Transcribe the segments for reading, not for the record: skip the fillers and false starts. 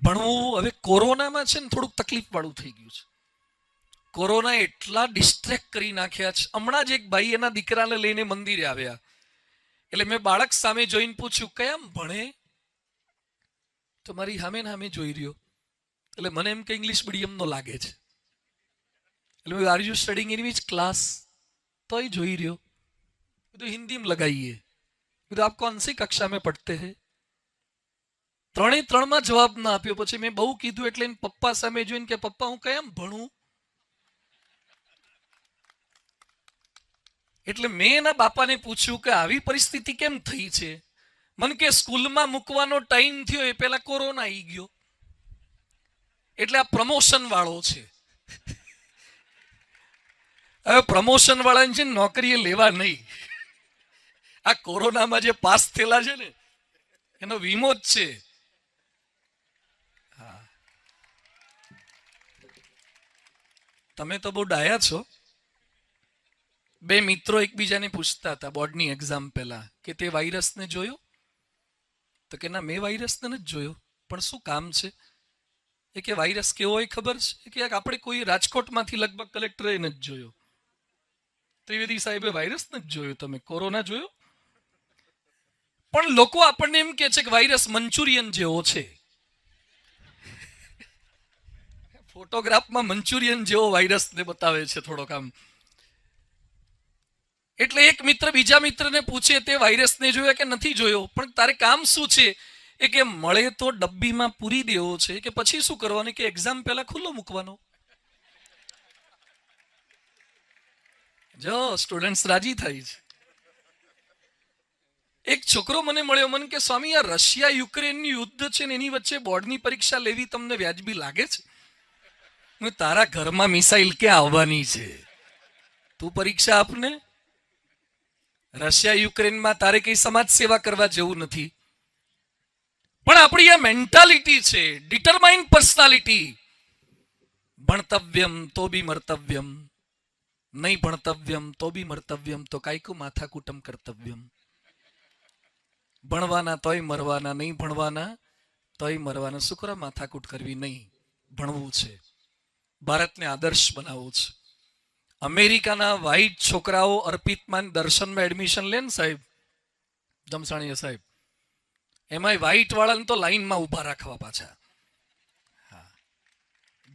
ભણવું હવે કોરોનામાં છે ને થોડુંક તકલીફ વાળું થઈ ગયું છે. કોરોના એટલા ડિસ્ટ્રેક્ટ કરી નાખ્યા છે. હમણાં જ એક ભાઈ એના દીકરાને લઈને મંદિરે આવ્યા, એટલે મેં બાળક સામે જોઈને પૂછ્યું કયામ ભણે, તો મારી સામે સામે જોઈ રહ્યો. એટલે મને એમ કે ઇંગ્લિશ મીડિયમનો લાગે છે. એટલે are you studying in which class, તોય જોઈ રહ્યો. બધું હિન્દીમાં લગાવીએ, બધું આપ કોણ સી કક્ષા મેં પડતે હે. ત્રણે ત્રણમાં જવાબ ના આપ્યો. પછી મેં બહુ કીધું એટલે પપ્પા સામે જોઈને કે પપ્પા હું કેમ ભણું. એટલે મેં એના બાપાને પૂછ્યું કે આવી પરિસ્થિતિ કેમ થઈ છે. મને કે સ્કૂલમાં મૂકવાનો ટાઈમ થયો એ પેલા કોરોના આવી ગયો, એટલે આ પ્રમોશન વાળો છે. હવે પ્રમોશન વાળાને છે નોકરીએ લેવા નહીં, આ કોરોનામાં જે પાસ થયેલા છે ને એનો વીમો જ છે. તમે તો બહુ ડાયા છો. બે મિત્રો એકબીજાને પૂછતા હતા બોર્ડની એક્ઝામ પહેલા કે તે વાયરસને જોયો, તો કે ના મેં વાયરસને નથી જોયો, પણ શું કામ છે. એ કે વાયરસ કેવો હોય ખબર છે કે આપણે કોઈ રાજકોટમાંથી લગભગ કલેક્ટરે નથી જોયો. ત્રિવેદી સાહેબે વાયરસ નથી જોયો, તમે કોરોના જોયો. પણ લોકો આપણને એમ કે છે કે વાયરસ મંચુરિયન જેવો છે. ફોટોગ્રાફમાં મંચુરિયન જેવો વાયરસને બતાવે છે થોડોક આમ. એટલે એક મિત્ર બીજા મિત્રને પૂછે તે વાયરસને જોયો કે નથી જોયો, પણ તારે કામ શું છે. એ કે મળે તો ડબ્બીમાં પૂરી દેવો છે, કે પછી શું કરવાનું કે એક્ઝામ પહેલા ખુલ્લો મૂકવાનો. જો સ્ટુડન્ટ્સ રાજી થાય છે. એક છોકરો મને મળ્યો, મને કે સ્વામી આ રશિયા યુક્રેનની યુદ્ધ છે ને એની વચ્ચે બોર્ડની પરીક્ષા લેવી તમને વ્યાજબી લાગે છે. તારા ઘરમાં મિસાઇલ ક્યાં આવવાની છે, તું પરીક્ષા આપને. રશિયા યુક્રેનમાં તારે કઈ સમાજ સેવા કરવા જેવું નથી. પણ આપણી આ મેન્ટાલિટી છે, ડિટરમાઇન્ડ પર્સનાલિટી. ભણતવ્યમ તો બી મર્તવ્યમ, નહીં ભણતવ્યમ તો બી મર્તવ્યમ, તો કાયકુ માથાકૂટમ કર્તવ્યમ. ભણવાના તોય મરવાના, નહીં ભણવાના તોય મરવાના. શું કરવા માથાકૂટ કરવી, નહીં ભણવું છે. ભારતને આદર્શ બનાવવું છે. અમેરિકાના વ્હાઈટ છોકરાઓ અર્પિતમાન દર્શનમાં એડમિશન લે ને સાહેબ, જમસાણીયા સાહેબ, એમાં વ્હાઈટ વાળાને તો લાઈનમાં ઉભા રાખવા પાછા.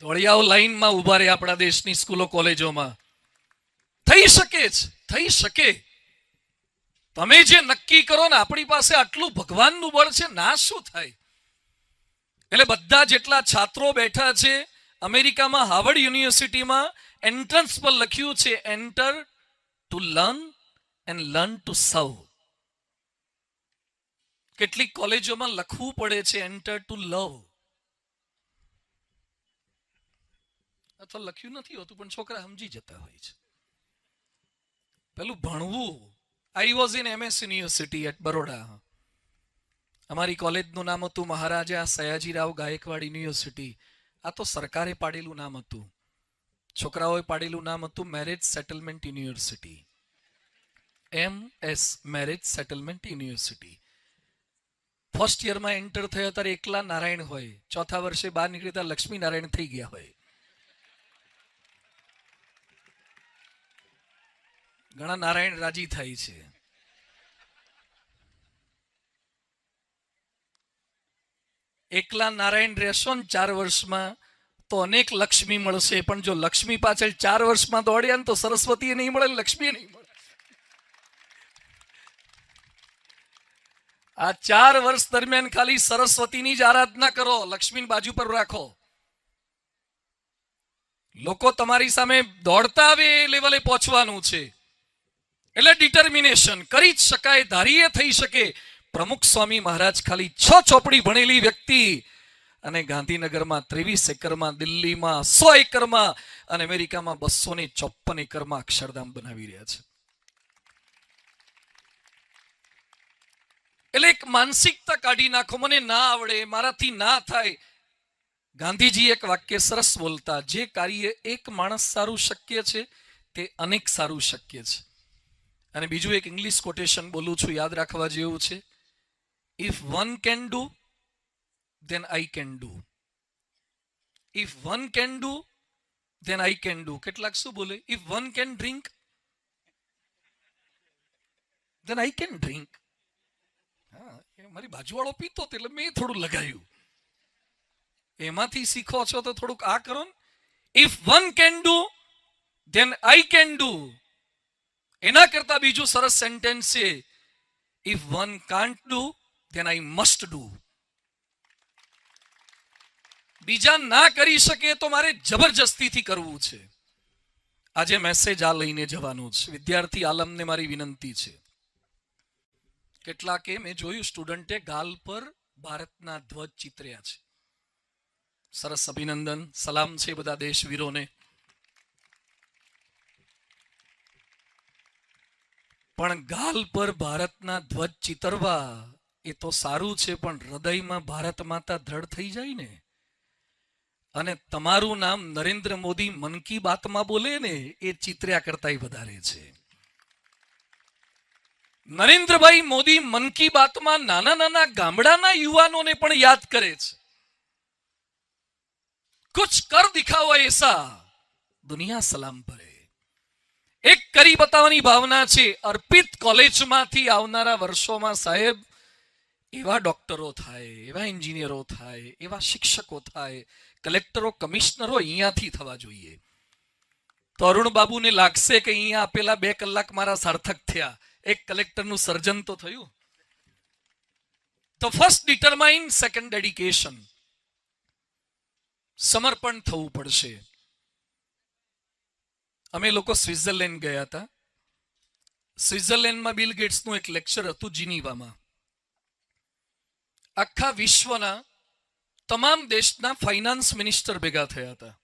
ધોળિયાઓ લાઈનમાં ઉભા રહે આપણા દેશની સ્કૂલો કોલેજોમાં. થઈ શકે છે, થઈ શકે. તમે જે નક્કી કરો ને, આપણી પાસે આટલું ભગવાનનું બળ છે, ના શું થાય. એટલે બધા જેટલા છાત્રો બેઠા છે અમેરિકામાં હાર્વર્ડ યુનિવર્સિટીમાં એન્ટ્રન્સ પર લખ્યું છે enter to learn and learn to સર્વ. કેટલીક કોલેજોમાં લખવું પડે છે એન્ટર ટુ લવ, અથવા લખ્યું નથી હોતું પણ છોકરા સમજી જતા હોય છે. પેલું ભણવું. I was in MS University at Baroda. અમારી કોલેજનું નામ હતું મહારાજા સયાજીરાવ ગાયકવાડ યુનિવર્સિટી. આ તો સરકારે પાડેલું નામ હતું, છોકરાઓએ પાડેલું નામ હતું marriage settlement university. MS marriage settlement university. First યરમાં એન્ટર થયા ત્યારે એકલા નારાયણ હોય, ચોથા વર્ષે બહાર નીકળતા લક્ષ્મી નારાયણ થઈ ગયા હોય. ઘણા નારાયણ રાજી થાય છે. એકલા નારાયણ રહેશો ને 4 વર્ષમાં તો અનેક લક્ષ્મી મળશે, પણ જો લક્ષ્મી પાછળ 4 વર્ષમાં દોડ્યા ને તો સરસ્વતી નહીં મળે, લક્ષ્મી નહીં મળે. આ 4 વર્ષ દરમિયાન ખાલી સરસ્વતીની જ આરાધના કરો, લક્ષ્મીની બાજુ પર રાખો. લોકો તમારી સામે દોડતા આવે એ લેવલે પહોંચવાનું છે. એટલે ડિટર્મિનેશન કરી જ શકાય, ધારીએ થઈ શકે. પ્રમુખ સ્વામી મહારાજ ખાલી 6 ચોપડી ભણેલી વ્યક્તિ, અને ગાંધીનગરમાં 23 એકરમાં, દિલ્હીમાં 100 એકરમાં, અને અમેરિકામાં 254 એકરમાં અક્ષરધામ બનાવી રહ્યા છે. એટલે એક માનસિકતા કાઢી નાખો, મને ના આવડે, મારાથી ના થાય. ગાંધીજી એક વાક્ય સરસ બોલતા, જે કાર્ય એક માણસ સારું શક્ય છે તે અનેક સારું શક્ય છે. અને બીજું એક ઇંગ્લિશ કોટેશન બોલું છું, યાદ રાખવા જેવું છે. If one can do then I can do. If one can do, then I can do. કેટલાક શું બોલે? If one can drink, then I can drink. હા, મારી બાજુવાળો પીતો એટલે મેં થોડું લગાવ્યું. એમાંથી શીખો છો તો થોડુંક આ કરો ને. If one can do, then I can do. એના કરતા બીજું સરસ સેન્ટેન્સ છે, if one can't do, then I must do. બીજા ના કરી શકે તો મારે જબરજસ્તીથી કરવું છે. આજે મેસેજ આ લઈને જવાનું છે. વિદ્યાર્થી આલમને મારી વિનંતી છે. કેટલાકે મેં જોયું સ્ટુડન્ટે ગાલ પર ભારતના ધ્વજ ચિતર્યા છે. સરસ, અભિનંદન, સલામ છે બધા દેશવીરોને. પણ ગાલ પર ભારતના ધ્વજ ચિતરવા એ તો સારું છે, પણ હૃદયમાં ભારત માતા દ્રઢ થઈ જાય ને, અને તમારું નામ નરેન્દ્ર મોદી મન કી બાતમાં બોલે ને, એ ચિત્ર્યા કરતાય વધારે છે. નરેન્દ્રભાઈ મોદી મન કી બાતમાં નાના નાના ગામડાના યુવાનોને પણ યાદ કરે છે. કુછ કર દિખાવો એસા દુનિયા સલામ ભરે. એક કરી બતાવવાની ભાવના છે. અર્પિત કોલેજમાંથી આવનારા વર્ષોમાં સાહેબ એવા ડોક્ટરો થાય, એવા એન્જિનિયરો થાય, એવા શિક્ષકો થાય, કલેક્ટરો, કમિશનરો અહીંયાથી થવા જોઈએ. તો અરુણ બાબુને લાગશે કે અહીંયા આપેલા 2 કલાક મારા સાર્થક થયા. એક કલેક્ટરનું સર્જન તો થયું. તો ફર્સ્ટ ડિટરમાઇન, સેકન્ડ ડેડિકેશન. સમર્પણ થવું પડશે. અમે લોકો સ્વિટ્ઝરલેન્ડ ગયા હતા. સ્વિટ્ઝરલેન્ડમાં બિલ ગેટ્સનું એક લેક્ચર હતું જીનીવામાં. આખા વિશ્વના તમામ દેશના ફાઇનાન્સ મિનિસ્ટર ભેગા થયા હતા.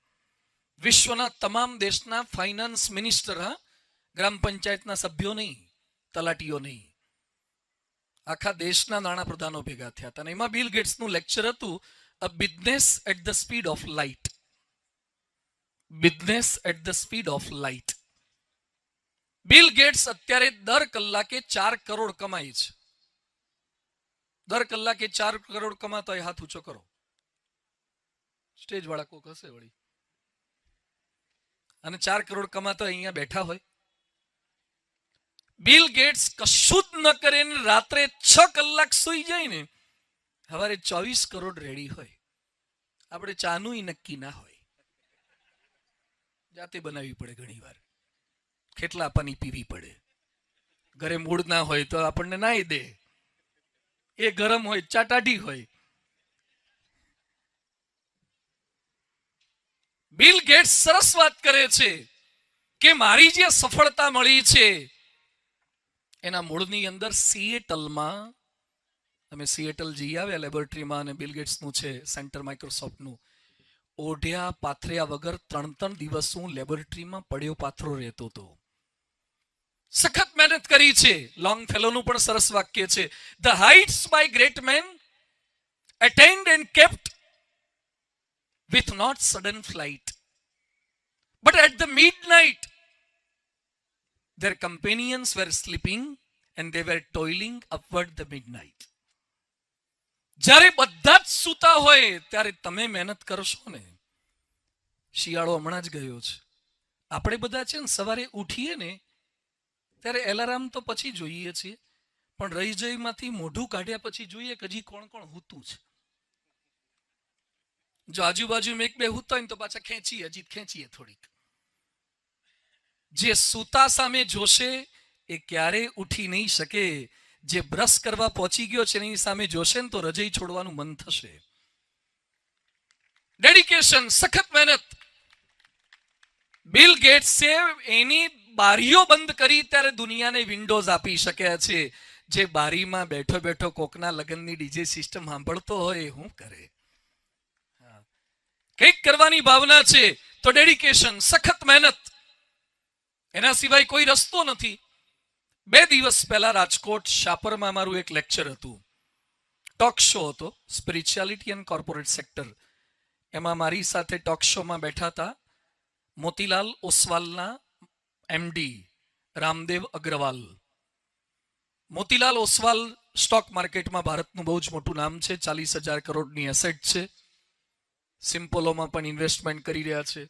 વિશ્વના તમામ દેશના ફાઇનાન્સ મિનિસ્ટર, હા, ગ્રામ પંચાયતના સભ્યો નહીં, તલાટીઓ નહીં, આખા દેશના નાણાં પ્રધાનો ભેગા થયા હતા. અને એમાં બિલ ગેટ્સનું લેક્ચર હતું, a business at the speed of light. Business at the speed of light. Bill Gates અત્યારે દર કલાકે 4 કરોડ કમાય છે. દર કલાકે 4 કરોડ કમાતો હોય, હાથ ઊંચો કરો. સ્ટેજ વાળા કોક હશે વળી. અને 4 કરોડ કમાતો અહીંયા બેઠા હોય. બિલ ગેટ્સ કશું જ ન કરે ને રાત્રે 6 કલાક સુઈ જાય ને, સવારે 24 કરોડ રેડી હોય. આપણે ચાનું નક્કી ના હોય, જાતે બનાવવી પડે. ઘણી વાર કેટલા પાણી પીવી પડે. ઘરે મૂડ ના હોય તો આપણને નાઈ દે. એ ગરમ હોય, ચાટાઢી હોય. બિલ ગેટ્સ સરસ વાત કરે છે કે મારી જે સફળતા મળી છે એના મૂળની અંદર સિએટલમાં, અમે સિએટલ જઈ આવ્યા લેબોરેટરીમાં, અને બિલ ગેટ્સનું છે સેન્ટર માઇક્રોસોફ્ટનું. ઓઢ્યા પાથર્યા વગર 3 દિવસ હું લેબોરેટરીમાં પડ્યો પાથરો રહેતો હતો. સખત મહેનત કરી છે. લોંગ ફેલોનું પણ સરસ વાક્ય છે, the heights by great men attained and kept with not sudden flight, but at the midnight their companions were sleeping and they were toiling upward the midnight. જ્યારે બધા જ સૂતા હોય ત્યારે તમે મહેનત કરશો ને. શિયાળો હમણાં જ ગયો છે. આપણે બધા છે ને સવારે ઉઠીએ ને ત્યારે એલાર્મ તો પછી જોઈએ છીએ, પણ રહી જઈમાંથી મોઢું કાઢ્યા પછી જોઈએ કે હજી કોણ કોણ હૂતું છે. જો આજુબાજુમાં 1-2 હુતા હોય તો પાછા ખેંચીએ થોડીક. જે સૂતા સામે જોશે એ ક્યારેય ઉઠી નહીં શકે. જે બ્રશ કરવા પહોંચી ગયો છે એની સામે જોશે ને તો રજઈ છોડવાનું મન થશે. ડેડિકેશન, સખત મહેનત. બિલ ગેટ્સે એની બારીઓ બંધ કરી ત્યારે દુનિયાને વિન્ડોઝ આપી શક્યા છે. જે બારીમાં બેઠો બેઠો કોકના લગ્નની ડીજે સિસ્ટમ સાંભળતો હોય શું કરે? કંઈક કરવાની ભાવના છે તો ડેડિકેશન, સખત મહેનત, એના સિવાય કોઈ રસ્તો નથી. 2 દિવસ પહેલા રાજકોટ શાપરમાં મારું એક લેક્ચર હતું. ટોક શો હતો, સ્પિરિચ્યુઆલિટી એન્ડ કોર્પોરેટ સેક્ટર. એમાં મારી સાથે ટોક શોમાં બેઠા હતા મોતીલાલ ઓસવાલના એમડી રામદેવ અગ્રવાલ. મોતીલાલ ઓસવાલ સ્ટોક માર્કેટમાં ભારતનું બહુ જ મોટું નામ છે, 40,000 કરોડની એસેટ છે. સિમ્પોલોમાં પણ ઇન્વેસ્ટમેન્ટ કરી રહ્યા છે,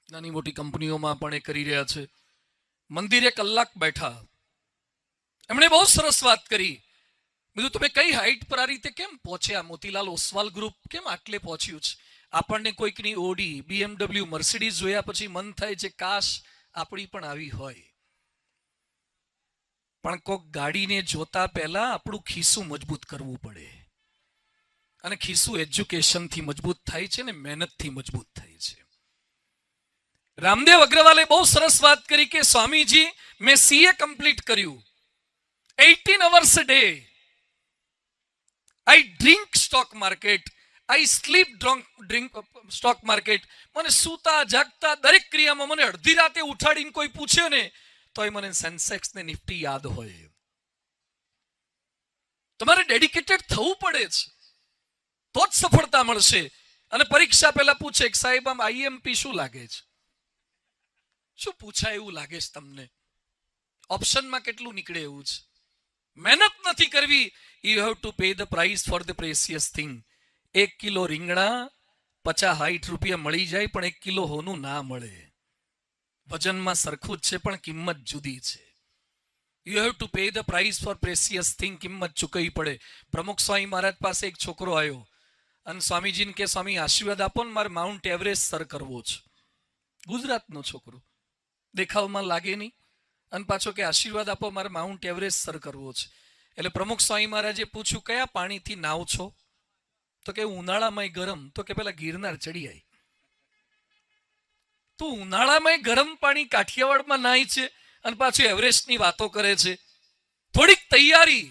નાની મોટી કંપનીઓમાં પણ એ કરી રહ્યા છે. મંદિરે કલાક બેઠા, એમણે બહુ સરસ વાત કરી. બીજું તમે કઈ હાઈટ પર આ રીતે કેમ પહોંચ્યા? મોતીલાલ ઓસવાલ ગ્રુપ કેમ આટલે પહોંચ્યું છે? આપણને કોઈકની ઓડી, BMW, મર્સિડીઝ જોયા પછી મન થાય છે કાશ આપણી પણ આવી હોય. પણ કોઈક ગાડીને જોતા પહેલા આપણું ખિસ્સું મજબૂત કરવું પડે, અને ખિસ્સું એજ્યુકેશનથી મજબૂત થાય છે ને મહેનતથી મજબૂત થાય છે. રામદેવ અગ્રવાલે બહુ સરસ વાત કરી કે સ્વામીજી, મેં CA કમ્પ્લીટ કર્યું, 18 hours a day. I drink stock market, I sleep drink stock market. મને સૂતા જાગતા દરેક ક્રિયામાં મને અડધી રાતે ઉઠાડીને કોઈ પૂછે ને તોય મને સેન્સેક્સ ને નિફ્ટી યાદ હોય. તમારે ડેડિકેટેડ થવું પડે છે, તો જ સફળતા મળશે. અને પરીક્ષા પહેલા પૂછે કે સાહેબ આમ IMP શું લાગે છે? શું પૂછાય એવું લાગે છે તમને? ઓપ્શનમાં કેટલું નીકળે એવું છે. મહેનત નથી કરવી. You have to pay the price for the precious thing. 1 kilo રીંગણા 50-60 રૂપિયા મળી જાય, પણ 1 કિલો હોનું ના મળે. વજનમાં સરખું જ છે પણ કિંમત જુદી છે. You have to pay the price for precious thing. કિંમત ચૂકવવી પડે. પ્રમુખ સ્વામી મહારાજ પાસે એક છોકરો આવ્યો અને સ્વામીજીને કે સ્વામી આશીર્વાદ આપો ને, મારે માઉન્ટ એવરેસ્ટ સર કરવો છે. ગુજરાતનો છોકરો, દેખાવમાં લાગે નહીં, અને પાછો કે આશીર્વાદ આપો, મારે માઉન્ટ એવરેસ્ટ સર કરવો છે. એટલે પ્રમુખ સ્વામી મહારાજે પૂછ્યું કયા પાણીથી નાવ છો? તો કે ઉનાળામાં ગરમ. તો કે પેલા ગિરનાર ચડી આવી. તું ઉનાળામાં ગરમ પાણી કાઠિયાવાડમાં નાય છે અને પાછું એવરેસ્ટની વાતો કરે છે. થોડીક તૈયારી.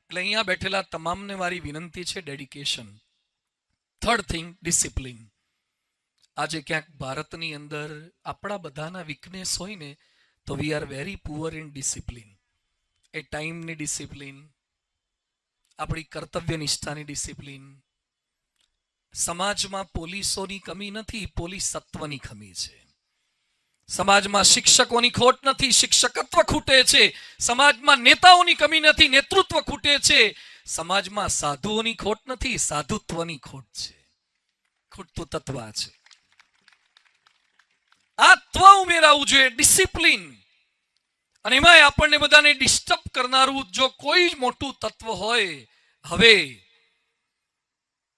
એટલે અહીંયા બેઠેલા તમામને મારી વિનંતી છે, ડેડિકેશન. Third thing, discipline. આજે ક્યાંક ભારતની અંદર આપણા બધાના વીકનેસ હોય ને તો we are very poor in discipline. એ ટાઈમની ડિસિપ્લિન, આપણી કર્તવ્ય નિષ્ઠાની ડિસિપ્લિન. સમાજમાં પોલીસોની કમી નથી, પોલીસ સત્વની કમી છે. સમાજમાં શિક્ષકોની ખોટ નથી, શિક્ષકત્વ ખૂટે છે. સમાજમાં નેતાઓની કમી નથી, નેતૃત્વ ખૂટે છે. સમાજમાં સાધુઓની ખોટ નથી, સાધુત્વની ખોટ છે. ખૂટતું તત્વ છે. આ ત્વ ઉમેરાવું જોઈએ, ડિસિપ્લિન. અને એમાં આપણને બધાને ડિસ્ટર્બ કરનારું જો કોઈ મોટું તત્વ હોય હવે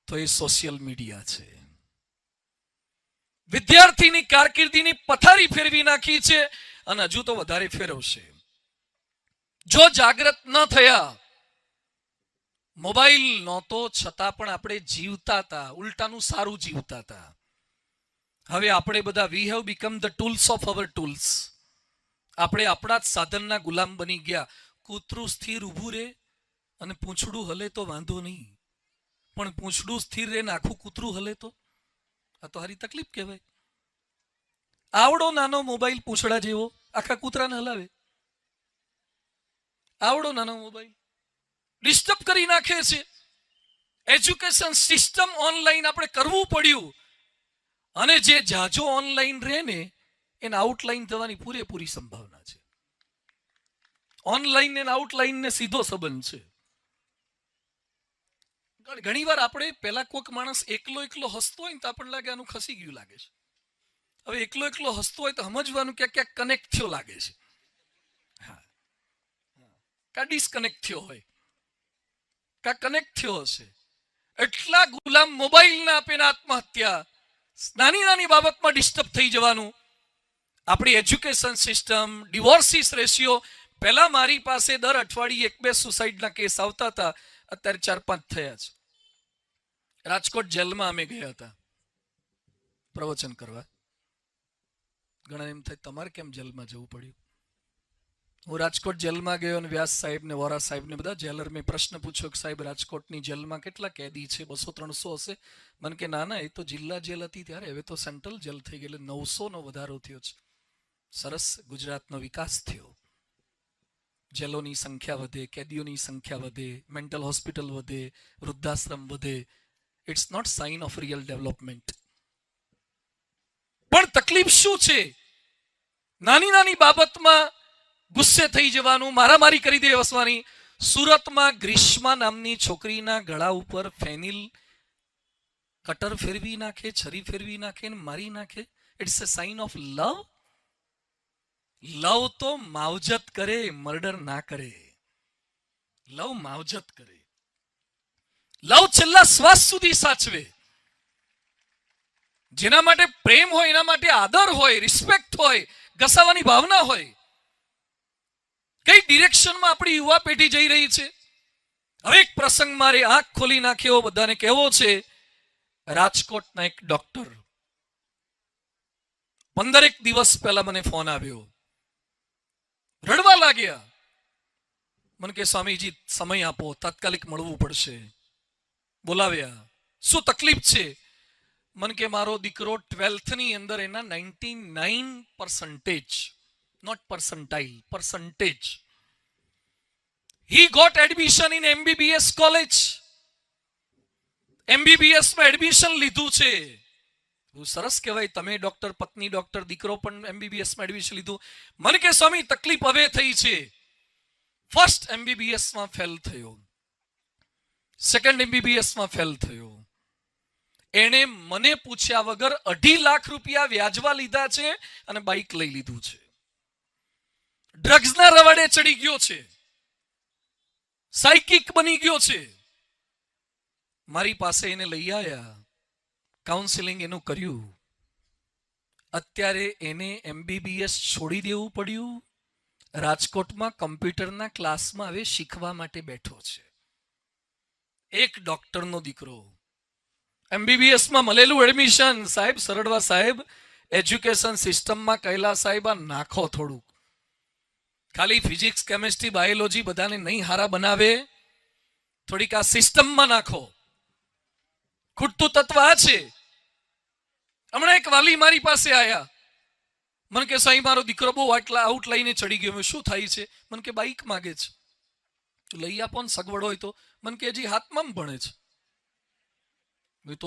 તો એ સોશિયલ મીડિયા છે. વિદ્યાર્થીની કારકિર્દીની પથારી ફેરવી નાખી છે અને હજુ તો વધારે ફેરવશે. જો જાગૃત ન થયા, મોબાઈલ નહોતો છતાં પણ આપણે જીવતા હતા, ઉલટાનું સારું જીવતા હતા. હવે આપણે બધા we have become the tools of our tools. આપણે આપણા જ સાધનના ગુલામ બની ગયા. કૂતરું સ્થિર ઊભું રહે અને પૂંછડું હલે તો વાંધો નહીં, પણ પૂંછડું સ્થિર રહે ને આખું કૂતરું હલે તો આ તો હારી તકલીફ કહેવાય. આવડો નાનો મોબાઈલ પૂંછડા જેવો આખા કૂતરાને હલાવે. આવડો નાનો મોબાઈલ ડિસ્ટર્બ કરી નાખે છે. એજ્યુકેશન સિસ્ટમ ઓનલાઈન આપણે કરવું પડ્યું, અને જે જાજો ઓનલાઈન રહે ને એને આઉટલાઈન થવાની પૂરેપૂરી સંભાવના છે. ઓનલાઈન અને આઉટલાઈન ને સીધો સંબંધ છે. ઘણી વાર આપણે પેલા કોઈક માણસ એકલો હસતો હોય ને તો આપણને લાગે આનું ખસી ગયું લાગે છે. હવે એકલો હસતો હોય તો સમજવાનું કે ક્યાંક કનેક્ટ થયો લાગે છે. હા, કા ડિસ્કનેક્ટ થયો હોય, કા કનેક્ટ થયો હશે. એટલા ગુલામ મોબાઈલના આપીને આત્મહત્યા. નાની નાની બાબતમાં ડિસ્ટર્બ થઈ જવાનું. આપણી એજ્યુકેશન સિસ્ટમ, ડિવોર્સિસ રેશિયો. પહેલા મારી પાસે દર અઠવાડિયે 1-2 સુસાઇડના કેસ આવતા હતા, અત્યારે 4-5 થયા છે. રાજકોટ જેલમાં અમે ગયા હતા પ્રવચન કરવા. ઘણા એમ થાય તમારે કેમ જેલમાં જવું પડ્યું? હું રાજકોટ જેલમાં ગયો અને વ્યાસ સાહેબ ને વોરા સાહેબ ને બધા જેલર મેં પ્રશ્ન પૂછ્યો કે સાહેબ રાજકોટની જેલમાં કેટલા કેદી છે? 200-300 હશે. મને કે ના એ તો જિલ્લા જેલ હતી ત્યારે, હવે તો સેન્ટ્રલ જેલ થઈ ગઈ, 900નો વધારો થયો છે. સરસ, ગુજરાતનો વિકાસ થયો. જેલોની સંખ્યા વધે, કેદીઓની સંખ્યા વધે, મેન્ટલ હોસ્પિટલ વધે, વૃદ્ધાશ્રમ વધે. It's not sign of real development. પણ તકલીફ શું છે? નાની નાની બાબતમાં ગુસ્સે થઈ જવાનું, મારામારી કરી દેવસવાની. સુરતમાં ગ્રીષ્મા નામની છોકરીના ગળા ઉપર ફેનિલ કટર ફેરવી નાખે, છરી ફેરવી નાખે ને મારી નાખે. It's a sign of love. Love તો માવજત કરે, મર્ડર ના કરે. લવ માવજત કરે. લવ છેલ્લા શ્વાસ સુધી સાચવે. જેના માટે પ્રેમ હોય, એના માટે આદર હોય, રિસ્પેક્ટ હોય, ઘસાવાની ભાવના હોય. કઈ ડિરેક્શનમાં આપણી યુવા પેઢી જઈ રહી છે? હવે એક પ્રસંગ મારે આંખ ખોલી નાખ્યો બધાને કહેવો છે. રાજકોટના એક ડોક્ટર 15 દિવસ પહેલા મને ફોન આવ્યો, રડવા લાગ્યા. મને કે સ્વામીજી સમય આપો, તાત્કાલિક મળવું પડશે. બોલાવ્યા. શું તકલીફ છે? મને કે મારો દીકરો 12th ની અંદર એના 99%, not percentile, percentage. He got admission in MBBS college. MBBS માં એડમિશન લીધું છે. સરસ કહેવાય, તમે ડોક્ટર, પત્ની ડોક્ટર, દીકરો પણ MBBS માં એડમિશન લીધું. મને કે સ્વામી તકલીફ હવે થઈ છે. ફર્સ્ટ MBBS માં ફેલ થયો, સેકન્ડ MBBS માં ફેલ થયો. એણે મને પૂછ્યા વગર 2.5 લાખ રૂપિયા વ્યાજવા લીધા છે અને બાઇક લઈ લીધું છે. ડ્રગ્સના રવાડે ચડી ગયો છે, સાયકિક બની ગયો છે. મારી પાસે એને લઈ આવ્યા, કાઉન્સિલિંગ એનું કર્યું. અત્યારે એને MBBS છોડી દેવું પડ્યું. રાજકોટમાં કમ્પ્યુટરના ક્લાસમાં હવે શીખવા માટે બેઠો છે. એક ડોક્ટરનો દીકરો MBBS માં મળેલું એડમિશન. સાહેબ સરડવા સાહેબ, એજ્યુકેશન સિસ્ટમમાં કૈલાસ સાહેબ આ નાખો થોડુંક. ખાલી ફિઝિક્સ, કેમિસ્ટ્રી, બાયોલોજી બધાને નહીં હારા બનાવે, થોડીક આ સિસ્ટમમાં નાખો. ખૂટતું તત્વ આ છે. હમણાં એક વાલી મારી પાસે આયા, મને કે સાહેબ મારો દીકરો બહુ આઉટ લઈને ચડી ગયો. શું થાય છે? મને કે બાઇક માગે છે. લઈ આપો ને સગવડ હોય તો. મને કે હજી હાથમાં ભણે છે.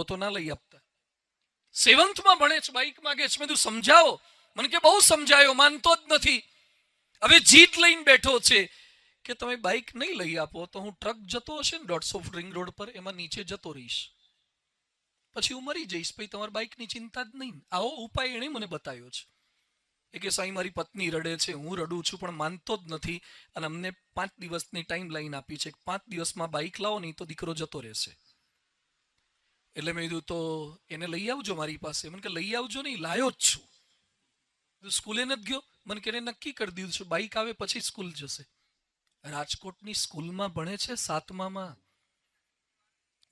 તો ના લઈ આપતા. 7th માં ભણે છે, બાઇક માગે છે. મેં તું સમજાવો. મને કે બહુ સમજાયો, માનતો જ નથી. હવે જીત લઈને બેઠો છે કે તમે બાઇક નહીં લઈ આપો તો હું ટ્રક જતો હશે ને 150 ફૂટ રિંગ રોડ પર, એમાં નીચે જતો રહીશ, પછી હું મરી જઈશ. પછી તમારી બાઇકની ચિંતા જ નહીં. આવો ઉપાય એણે મને બતાવ્યો છે. એ કે સાઈ મારી પત્ની રડે છે, હું રડું છું, પણ માનતો જ નથી. અને અમને 5 દિવસની ટાઈમ લાઈન આપી છે. 5 દિવસમાં બાઇક લાવો નહીં તો દીકરો જતો રહેશે. એટલે મેં કીધું તો એને લઈ આવજો મારી પાસે. મને કે લઈ આવજો નહીં, લાયો જ છું. સ્કૂલે નથી ગયો. મને કે એને નક્કી કરી દીધું છે બાઇક આવે પછી સ્કૂલ જશે. રાજકોટની સ્કૂલમાં ભણે છે, 7મામાં.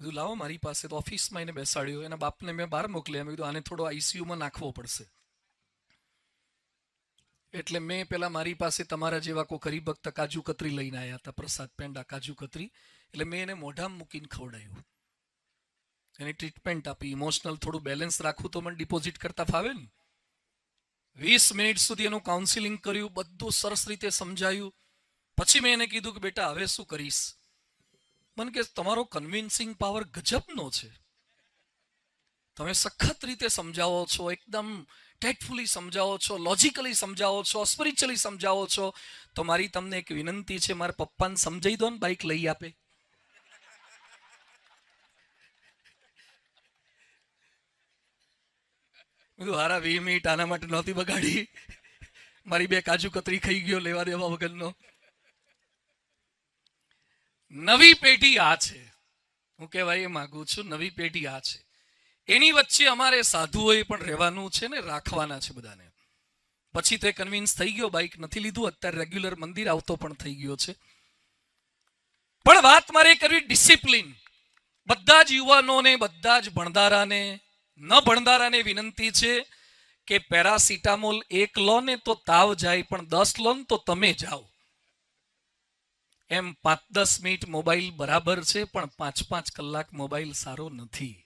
કીધું લાવો મારી પાસે. તો ઓફિસમાં એને બેસાડ્યો. એના બાપને મેં બહાર મોકલ્યા. મેં કીધું આને થોડો ICUમાં નાખવો પડશે. એટલે મેં પેલા મારી પાસે તમારા જેવા કોઈ હરિભક્ત કાજુ કતરી લઈને આવ્યા હતા, પ્રસાદ પેંડા કાજુ કતરી. એટલે મેં એને મોઢામાં મૂકીને ખવડાવ્યું, એની ટ્રીટમેન્ટ આપી. ઇમોશનલ થોડું બેલેન્સ રાખવું તો મને ડિપોઝિટ કરતા ફાવે ને. 20 મિનિટ સુધી એનું કાઉન્સિલિંગ કર્યું, બધું સરસ રીતે સમજાયું. પછી મેં એને કીધું કે બેટા હવે શું કરીશ? મને કે તમારો કન્વિન્સિંગ પાવર ગજબનો છે. તમે સખત રીતે સમજાવો છો, એકદમ ટેક્ટફુલી સમજાવો છો, લોજિકલી સમજાવો છો, સ્પિરિચ્યુઅલી સમજાવો છો. તો મારી તમને એક વિનંતી છે, મારા પપ્પાને સમજાઈ દો ને, બાઇક લઈ આપે. હારા 20 મિનિટ આના માટે નહોતી બગાડી. મારી 2 કાજુ કતરી ખાઈ ગયો લેવા દેવા વગરનો. નવી પેઢી આ છે. હું કહેવાય એ માંગુ છું, નવી પેઢી આ છે. એની વચ્ચે અમારે સાધુઓએ પણ રહેવાનું છે ને, રાખવાના છે બધાને. પછી તે કન્વિન્સ થઈ ગયો, બાઇક નથી લીધું. અત્યારે રેગ્યુલર મંદિર આવતો પણ થઈ ગયો છે. પણ વાત મારે કરવી ડિસિપ્લિન. બધા જ યુવાનોને, બધા જ ભણદારાને, ન ભણદારાને વિનંતી છે કે પેરાસિટામોલ 1 લો ને તો તાવ જાય, પણ 10 લો ને તો તમે જાઓ. એમ 5-10 મિનિટ મોબાઈલ બરાબર છે, પણ 5-5 કલાક મોબાઈલ સારો નથી.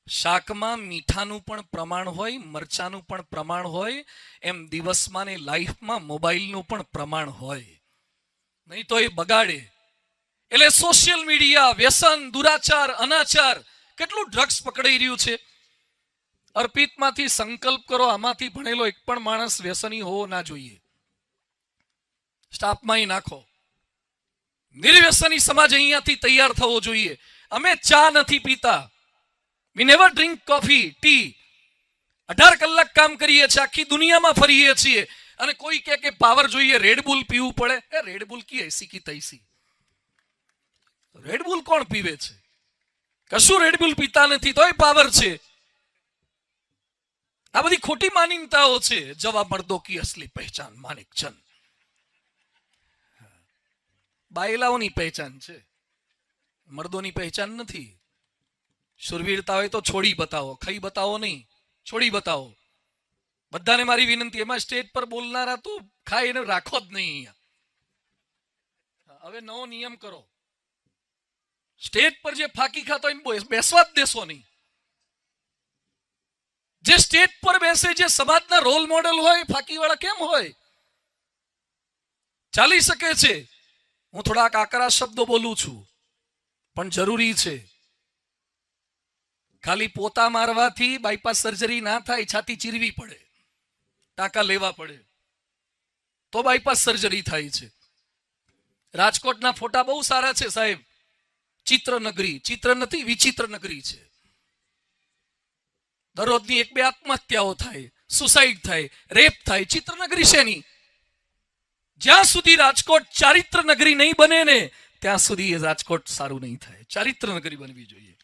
શાકમાં મીઠાનું પણ પ્રમાણ હોય, મરચાનું પણ પ્રમાણ હોય, એમ દિવસમાં ને લાઈફમાં મોબાઈલનું પણ પ્રમાણ હોય, નહીં તો એ બગાડે. એટલે સોશિયલ મીડિયા, વ્યસન, દુરાચાર, અનાચાર, કેટલું ડ્રગ્સ પકડાઈ રહ્યું છે. અર્પિતમાંથી સંકલ્પ કરો, આમાંથી ભણેલો એક પણ માણસ વ્યસની હોવો ના જોઈએ. સ્ટાફમાં નાખો. નિર્વ્યસની સમાજ અહીંયાથી તૈયાર થવો જોઈએ. અમે ચા નથી પીતા, વી નેવર ડ્રિંક કોફી ટી. 18 કલાક કામ કરીએ છીએ, આખી દુનિયામાં ફરીએ છીએ, અને કોઈ કહે કે પાવર જોઈએ, રેડબુલ પીવું પડે. એ રેડબુલ કી એસી કી તૈસી. રેડબુલ કોણ પીવે છે? કશું રેડબુલ પીતા નથી તોય પાવર છે. આ બધી ખોટી માન્યતાઓ છે. જવાબ મર્દો કી અસલી પહેચાન માનિક ચંદ. બાયલાઓની પહેચાન છે, મર્દોની પહેચાન નથી. શુરવીરતા હોય તો છોડી બતાવો, ખાઈ બતાવો નહીં, છોડી બતાવો. બધાને મારી વિનંતી, એમાં સ્ટેજ પર બોલનારા તો ખાઈ એને રાખો જ નહીં અહીંયા. હવે નવો નિયમ કરો, સ્ટેજ પર જે ફાકી ખાતો એમ બેસવા જ દેશો નહીં. જે સ્ટેજ પર બેસે, જે સમાજના રોલ મોડેલ હોય, ફાકીવાળા કેમ હોય? ચાલી શકે છે. હું થોડાક આકરા શબ્દો બોલું છું, પણ જરૂરી છે. ખાલી પોતા મારવાથી બાયપાસ સર્જરી ના થાય, છાતી ચીરવી પડે, ટાંકા લેવા પડે, તો બાયપાસ સર્જરી થાય છે. રાજકોટના ફોટા બહુ સારા છે સાહેબ. ચિત્ર નગરી, ચિત્ર નથી, વિચિત્ર નગરી છે. દરરોજની 1-2 આત્મહત્યાઓ થાય, સુસાઇડ થાય, રેપ થાય. ચિત્ર નગરી છે નહીં. જ્યાં સુધી રાજકોટ ચારિત્ર નગરી નહીં બને ને, ત્યાં સુધી એ રાજકોટ સારું નહીં થાય. ચારિત્ર નગરી બનવી જોઈએ.